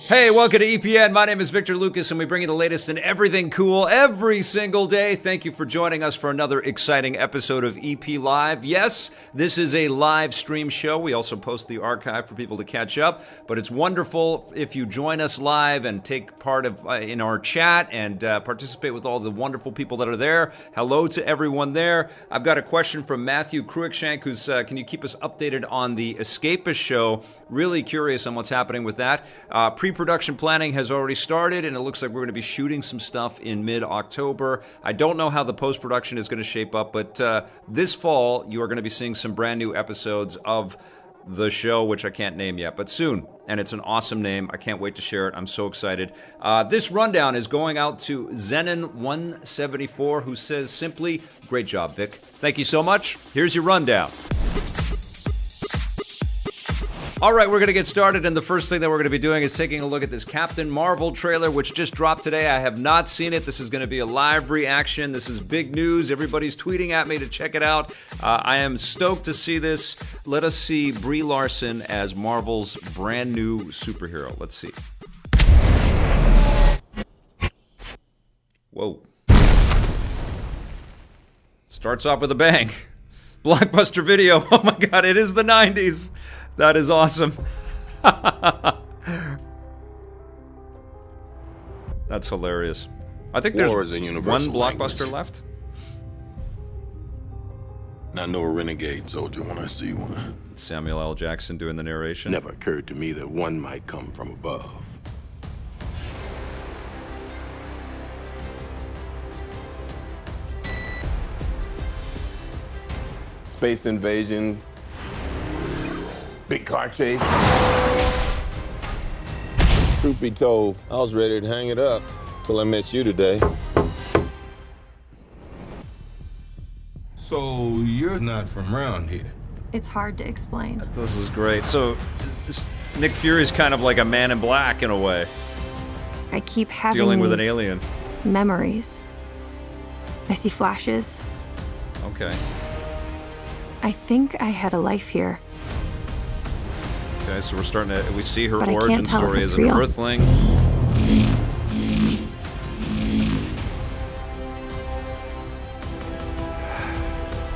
Hey, welcome to EPN. My name is Victor Lucas, and we bring you the latest in everything cool every single day. Thank you for joining us for another exciting episode of EP Live. Yes, this is a live stream show. We also post the archive for people to catch up, but it's wonderful if you join us live and take part in our chat and participate with all the wonderful people that are there. Hello to everyone there. I've got a question from Matthew Cruikshank, who's, can you keep us updated on the Escapist show? Really curious on what's happening with that. Pre-production planning has already started, and it looks like we're going to be shooting some stuff in mid-October. I don't know how the post-production is going to shape up, but this fall, you are going to be seeing some brand new episodes of the show, which I can't name yet, but soon. And it's an awesome name. I can't wait to share it. I'm so excited. This rundown is going out to Zenon174, who says simply, great job, Vic. Thank you so much. Here's your rundown. All right, we're going to get started, and the first thing that we're going to be doing is taking a look at this Captain Marvel trailer, which just dropped today. I have not seen it. This is going to be a live reaction. This is big news. Everybody's tweeting at me to check it out. I am stoked to see this. Let us see Brie Larson as Marvel's brand new superhero. Let's see. Whoa. Starts off with a bang. Blockbuster Video. Oh my God, it is the 90s. That is awesome. That's hilarious. I think there's one Blockbuster left. I know a renegade soldier when I see one. Samuel L. Jackson doing the narration. Never occurred to me that one might come from above. Space invasion. Big car chase. Truth be told, I was ready to hang it up till I met you today. So you're not from around here? It's hard to explain. This is great. So Nick Fury's kind of like a Man in Black in a way. I keep having dealing with an alien. Memories. I see flashes. Okay. I think I had a life here. Okay, so we see her But origin story as an real. Earthling.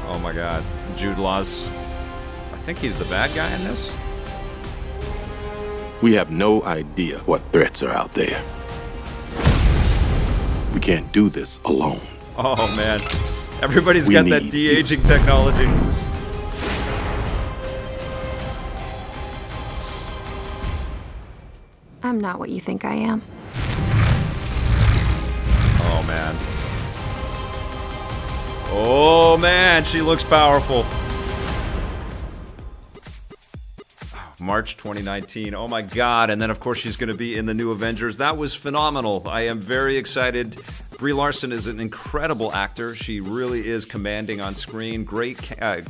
Oh my God, Jude Law's, I think he's the bad guy in this? We have no idea what threats are out there. We can't do this alone. Oh man, everybody's got that de-aging technology. I'm not what you think I am. Oh man. Oh man, she looks powerful. March 2019. Oh my God. And then of course she's going to be in the new Avengers. That was phenomenal. I am very excited. Brie Larson is an incredible actor. She really is commanding on screen. Great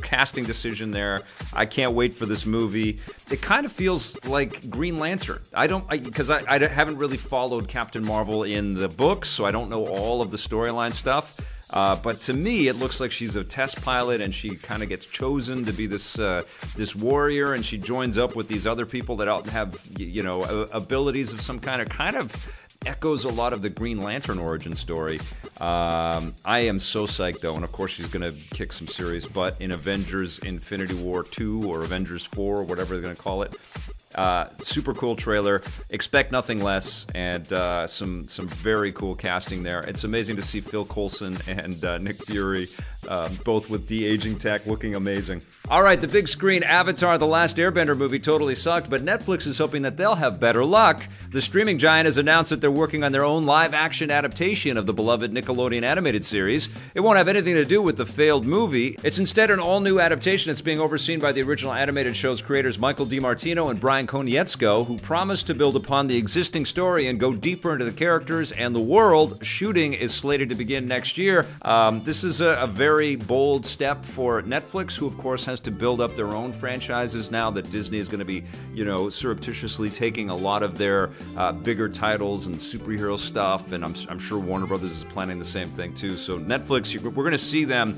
casting decision there. I can't wait for this movie. It kind of feels like Green Lantern. Because I haven't really followed Captain Marvel in the books, so I don't know all of the storyline stuff. But to me, it looks like she's a test pilot, and she kind of gets chosen to be this warrior, and she joins up with these other people that have, you know, abilities of some kind of echoes a lot of the Green Lantern origin story. I am so psyched, though, and of course she's going to kick some serious butt in Avengers Infinity War 2 or Avengers 4 or whatever they're going to call it. Super cool trailer. Expect nothing less, and some very cool casting there. It's amazing to see Phil Coulson and Nick Fury both with de-aging tech looking amazing. All right, the big screen Avatar: The Last Airbender movie totally sucked, but Netflix is hoping that they'll have better luck. The streaming giant has announced that they're working on their own live-action adaptation of the beloved Nickelodeon animated series. It won't have anything to do with the failed movie. It's instead an all-new adaptation that's being overseen by the original animated show's creators Michael DiMartino and Brian Konietzko, who promised to build upon the existing story and go deeper into the characters and the world. Shooting is slated to begin next year. This is a very very bold step for Netflix, who of course has to build up their own franchises now that Disney is going to be, surreptitiously taking a lot of their bigger titles and superhero stuff, and I'm sure Warner Brothers is planning the same thing too. So Netflix, we're going to see them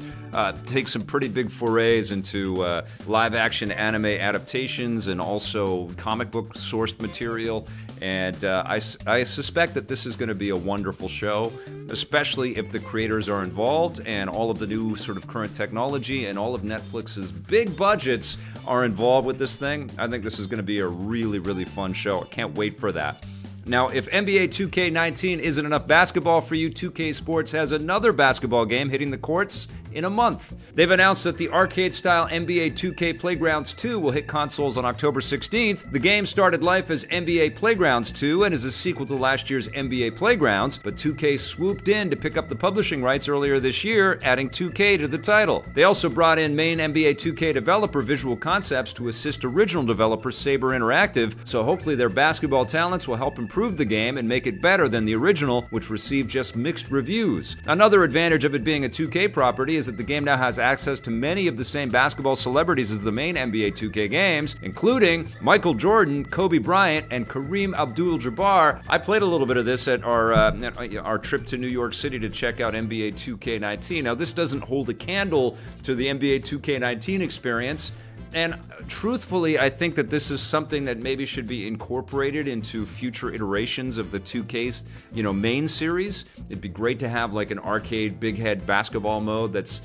take some pretty big forays into live-action anime adaptations and also comic book sourced material. And I suspect that this is going to be a wonderful show, especially if the creators are involved and all of the new sort of current technology and all of Netflix's big budgets are involved with this thing. I think this is going to be a really, really fun show. I can't wait for that. Now, if NBA 2K19 isn't enough basketball for you, 2K Sports has another basketball game hitting the courts in a month. They've announced that the arcade-style NBA 2K Playgrounds 2 will hit consoles on October 16th. The game started life as NBA Playgrounds 2 and is a sequel to last year's NBA Playgrounds, but 2K swooped in to pick up the publishing rights earlier this year, adding 2K to the title. They also brought in main NBA 2K developer Visual Concepts to assist original developer Saber Interactive, so hopefully their basketball talents will help improve the game and make it better than the original, which received just mixed reviews. Another advantage of it being a 2K property is that the game now has access to many of the same basketball celebrities as the main NBA 2K games, including Michael Jordan, Kobe Bryant, and Kareem Abdul-Jabbar. I played a little bit of this at our trip to New York City to check out NBA 2K19. Now, this doesn't hold a candle to the NBA 2K19 experience, and truthfully, I think that this is something that maybe should be incorporated into future iterations of the 2K's, main series. It'd be great to have like an arcade big head basketball mode that's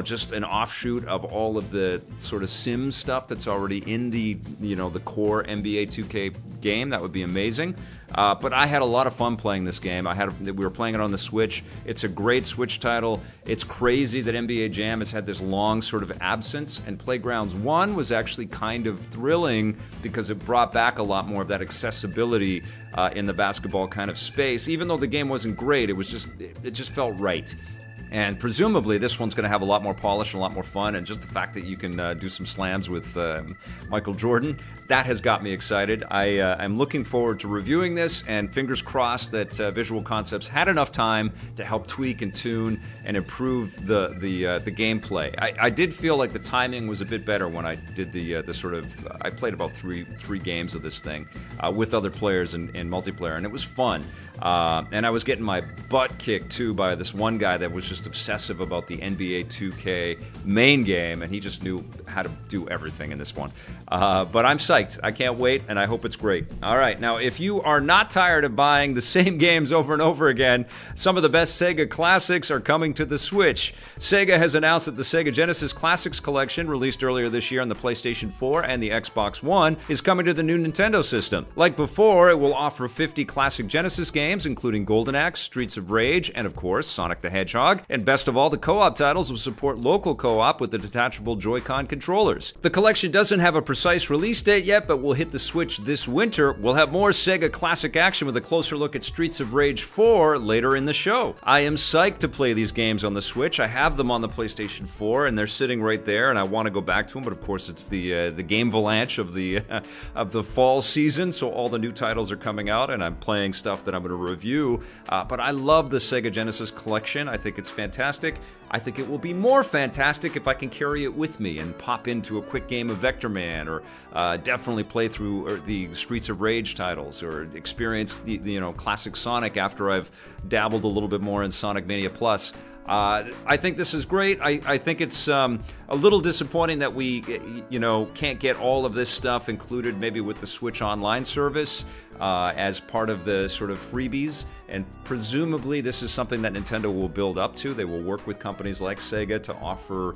just an offshoot of all of the sort of sim stuff that's already in the core NBA 2K game. That would be amazing. But I had a lot of fun playing this game. We were playing it on the Switch. It's a great Switch title. It's crazy that NBA Jam has had this long sort of absence, and Playgrounds 1 was actually kind of thrilling because it brought back a lot more of that accessibility in the basketball kind of space. Even though the game wasn't great, it just felt right. And presumably this one's going to have a lot more polish and a lot more fun, and just the fact that you can do some slams with Michael Jordan, that has got me excited. I'm looking forward to reviewing this, and fingers crossed that Visual Concepts had enough time to help tweak and tune and improve the gameplay. I did feel like the timing was a bit better when I did the sort of, I played about three games of this thing with other players in multiplayer, and it was fun. And I was getting my butt kicked too by this one guy that was just obsessive about the NBA 2K main game, and he just knew how to do everything in this one. But I'm psyched. I can't wait, and I hope it's great. All right, now if you are not tired of buying the same games over and over again, some of the best Sega classics are coming to the Switch. Sega has announced that the Sega Genesis Classics Collection, released earlier this year on the PlayStation 4 and the Xbox One, is coming to the new Nintendo system. Like before, it will offer 50 classic Genesis games, including Golden Axe, Streets of Rage, and of course, Sonic the Hedgehog. And best of all, the co-op titles will support local co-op with the detachable Joy-Con controllers. The collection doesn't have a precise release date yet, but will hit the Switch this winter. We'll have more Sega classic action with a closer look at Streets of Rage 4 later in the show. I am psyched to play these games on the Switch. I have them on the PlayStation 4, and they're sitting right there, and I want to go back to them, but of course it's the game avalanche of the fall season, so all the new titles are coming out, and I'm playing stuff that I'm going to review. But I love the Sega Genesis collection. I think it's fantastic. I think it will be more fantastic if I can carry it with me and pop into a quick game of Vector Man, or definitely play through the Streets of Rage titles, or experience the classic Sonic after I've dabbled a little bit more in Sonic Mania Plus. I think this is great. I think it's a little disappointing that we can't get all of this stuff included maybe with the Switch Online service as part of the sort of freebies. And presumably this is something that Nintendo will build up to. They will work with companies like Sega to offer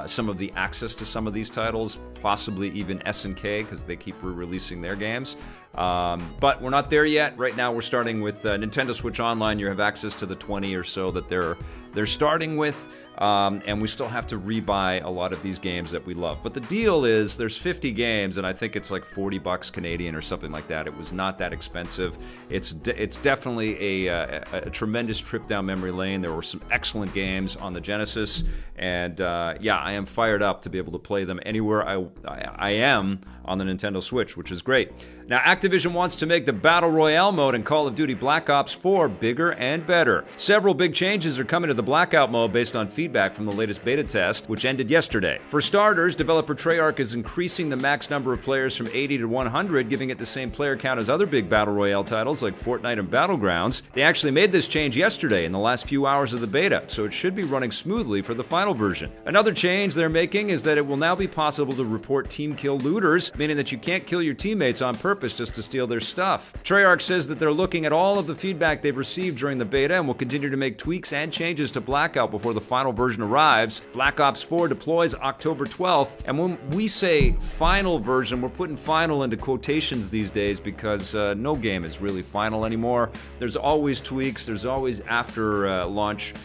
some of the access to some of these titles, possibly even SNK, because they keep re-releasing their games. But we're not there yet. Right now we're starting with Nintendo Switch Online. You have access to the 20 or so that they're starting with. And we still have to rebuy a lot of these games that we love. But the deal is there's 50 games, and I think it's like $40 Canadian or something like that. It was not that expensive. It's definitely a tremendous trip down memory lane. There were some excellent games on the Genesis, and yeah, I am fired up to be able to play them anywhere I am on the Nintendo Switch, which is great. Now, Activision wants to make the Battle Royale mode in Call of Duty Black Ops 4 bigger and better. Several big changes are coming to the Blackout mode based on feedback feedback from the latest beta test, which ended yesterday. For starters, developer Treyarch is increasing the max number of players from 80 to 100, giving it the same player count as other big Battle Royale titles like Fortnite and Battlegrounds. They actually made this change yesterday in the last few hours of the beta, so it should be running smoothly for the final version. Another change they're making is that it will now be possible to report team kill looters, meaning that you can't kill your teammates on purpose just to steal their stuff. Treyarch says that they're looking at all of the feedback they've received during the beta and will continue to make tweaks and changes to Blackout before the final version arrives. Black Ops 4 deploys October 12th, and when we say final version, we're putting final into quotations these days because no game is really final anymore. There's always tweaks, there's always after launch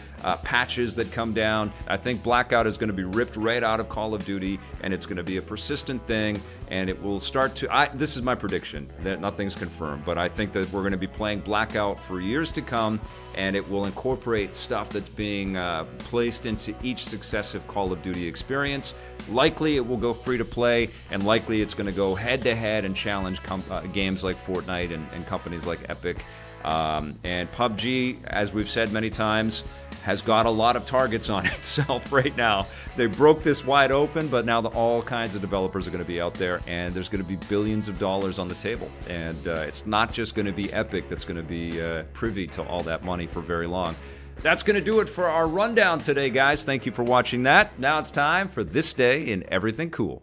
patches that come down. I think Blackout is going to be ripped right out of Call of Duty, and it's going to be a persistent thing, and it will start to... this is my prediction, that nothing's confirmed, but I think that we're going to be playing Blackout for years to come, and it will incorporate stuff that's being placed into each successive Call of Duty experience. Likely it will go free to play, and likely it's going to go head-to-head and challenge games like Fortnite and companies like Epic. And PUBG, as we've said many times, has got a lot of targets on itself right now. They broke this wide open, but now all kinds of developers are going to be out there, and there's going to be billions of dollars on the table. And it's not just going to be Epic that's going to be privy to all that money for very long. That's going to do it for our rundown today, guys. Thank you for watching that. Now it's time for This Day in Everything Cool.